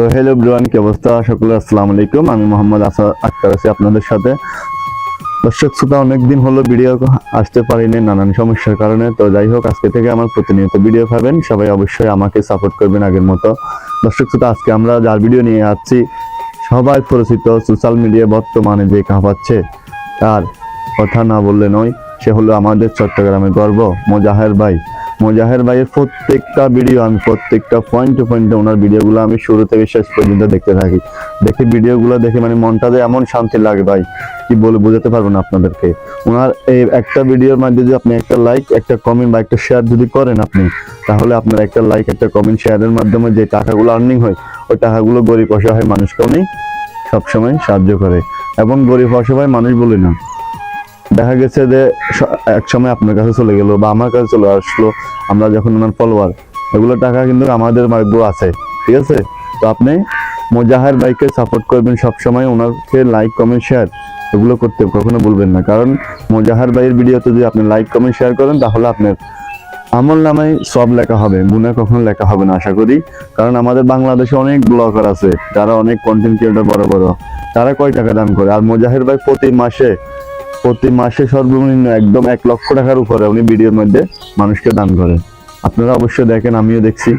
তো hello everyone, কি অবস্থা? সকলে আসসালামু আলাইকুম। আমি মোহাম্মদ আক্তার আছি আপনাদের সাথে। দর্শক শ্রোতা, অনেকদিন হলো ভিডিও আসতে পারিনি নানান সমস্যার কারণে। তো যাই হোক, আজকে থেকে আমার প্রতিনিয়ত ভিডিও পাবেন। সবাই অবশ্যই আমাকে সাপোর্ট করবেন আগের মতো। দর্শক শ্রোতা, আজকে আমরা যার ভিডিও নিয়ে আসছি সবাই পরিচিত, সোশ্যাল মিডিয়ায় বর্তমানে যে কাঁপাচ্ছে, তার কথা না বললে নয়। সে হলো আমাদের চট্টগ্রামের গর্ব, মোজাহের ভাই। মোজাহের ভাইয়ের প্রত্যেকটা ভিডিও আমি প্রত্যেকটা পয়েন্টে পয়েন্টে ওনার ভিডিওগুলো আমি শুরু থেকে শেষ পর্যন্ত দেখতে থাকি। দেখে ভিডিওগুলো দেখে মানে মনটাতে এমন শান্তি লাগে ভাই, কি বলে বোঝাতে পারবো না আপনাদেরকে। ওনার এই একটা ভিডিওর মধ্যে যদি আপনি একটা লাইক, একটা কমেন্ট বা একটা শেয়ার যদি করেন আপনি, তাহলে আপনার একটা লাইক, একটা কমেন্ট, শেয়ারের মাধ্যমে যে টাকাগুলো আর্নিং হয়, ওই টাকাগুলো গরিব অসহায় মানুষকে উনি সবসময় সাহায্য করে। এবং গরিব অসহায় মানুষ বলে না, দেখা গেছে যে এক সময় আপনার কাছে চলে গেল বা আমার কাছে চলে আসলো, আমরা যখন ওনার ফলোয়ার, এগুলো টাকা কিন্তু আমাদের ভাগ্য আছে, ঠিক আছে? তো আপনি মোজাহের ভাইকে সাপোর্ট করবেন সবসময়, ওনাকে লাইক কমেন্ট শেয়ার এগুলো করতে কখনো বলবেন না। কারণ মোজাহের ভাইয়ের ভিডিওতে যদি আপনি লাইক কমেন্ট শেয়ার করেন, তাহলে আপনার আমল নামায় সব লেখা হবে, গুনাহ কখনো লেখা হবে না আশা করি। কারণ আমাদের বাংলাদেশে অনেক ব্লগার আছে, যারা অনেক কন্টেন্ট ক্রিয়েটর বড় বড়, তারা কয় টাকা দান করে। আর মোজাহের ভাই প্রতি মাসে সর্বনিম্ন একদম 1 লক্ষ টাকার উপরে উনি ভিডিওর মধ্যে মানুষকে দান করে। আপনারা অবশ্যই দেখেন, আমিও দেখছি।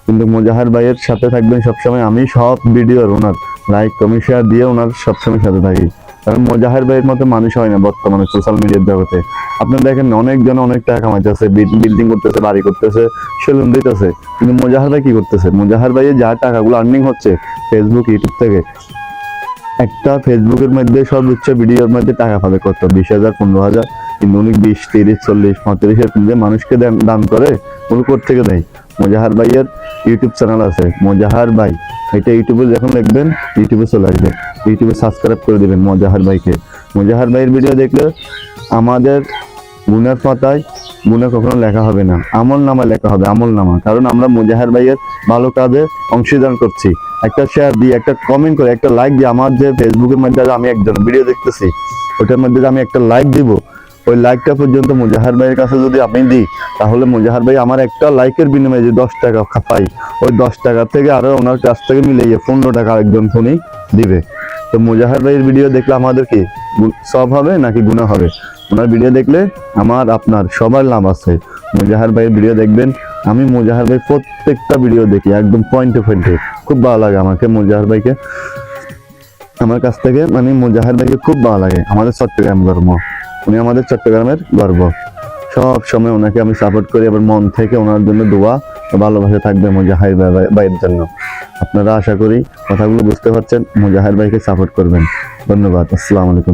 কিন্তু মোজাহের ভাইয়ের সাথে থাকবেন সবসময়। আমি সব ভিডিওর ওনার লাইক কমেন্ট শেয়ার দিয়ে ওনার সবসময় সাথে থাকি। কারণ মোজাহের ভাইয়ের মতো মানুষ হয় না বর্তমানে সোশ্যাল মিডিয়ার জগতে। আপনারা দেখেন অনেকজন অনেক টাকা কামাইতেছে, বিল্ডিং করতেছে, বাড়ি করতেছে, সেলুন দিতেছে, কিন্তু মোজাহের ভাই কি করতেছে? মোজাহের ভাইয়ের যা টাকাগুলো আর্নিং হচ্ছে ফেসবুক, ইউটিউব থেকে, একটা ফেসবুকের মধ্যে সর্বোচ্চ ভিডিওর মধ্যে টাকা পাবে কত? 20,000, 15,000। কিন্তু উনি 20, 30, 40, 35 যে মানুষকে দান করে, উনি থেকে দেয়। মোজাহার ভাইয়ের ইউটিউব চ্যানেল আছে, মোজাহার ভাই। এটা ইউটিউবে যখন দেখবেন, ইউটিউবে চলে আসবে, ইউটিউবে সাবস্ক্রাইব করে দেবেন মোজাহার ভাইকে। মোজাহার ভাইয়ের ভিডিও দেখলে আমাদের গুনার পাতায় গুনাহ কখনো লেখা হবে না, আমল নামা লেখা হবে, আমল নামা। কারণ আমরা মোজাহের ভাইয়ের ভালো কাজে অংশীদান করছি। একটা শেয়ার দিয়ে, একটা কমেন্ট করে, একটা লাইক দিয়ে, আমার যে ফেসবুকের মধ্যে আমি একজন ভিডিও দেখতেছি, ওটার মধ্যে আমি একটা লাইক দিব, ওই লাইকটা পর্যন্ত মোজাহের ভাইয়ের কাছে যদি আমি দিই, তাহলে মোজাহের ভাই আমার একটা লাইকের বিনিময়ে যে 10 টাকা পাই, ওই 10 টাকা থেকে আরো ওনার কাছ থেকে মিলিয়ে 15 টাকা আরেকজন ফোনই দিবে। তো মোজাহের ভাইয়ের ভিডিও দেখলে আমাদের কি সব হবে নাকি গুনাহ হবে? ওনার ভিডিও দেখলে আমার আপনার সবার লাভ আছে। মোজাহের ভাইয়ের ভিডিও দেখবেন। আমি মোজাহের ভাই প্রত্যেকটা ভিডিও দেখি একদম পয়েন্টে পয়েন্টে। খুব ভালো লাগে আমাকে মোজাহের ভাইকে, আমার কাছ থেকে মানে মোজাহের ভাইকে খুব ভালো লাগে। আমাদের চট্টগ্রাম গর্ব, উনি আমাদের চট্টগ্রামের গর্ব। সব সময় ওনাকে আমি সাপোর্ট করি, আবার মন থেকে ওনার জন্য দোয়া ভালোবাসা থাকবে মোজাহের ভাইয়ের জন্য। আপনারা আশা করি কথাগুলো বুঝতে পারছেন, মোজাহের ভাইকে সাপোর্ট করবেন। ধন্যবাদ। আসসালামু আলাইকুম।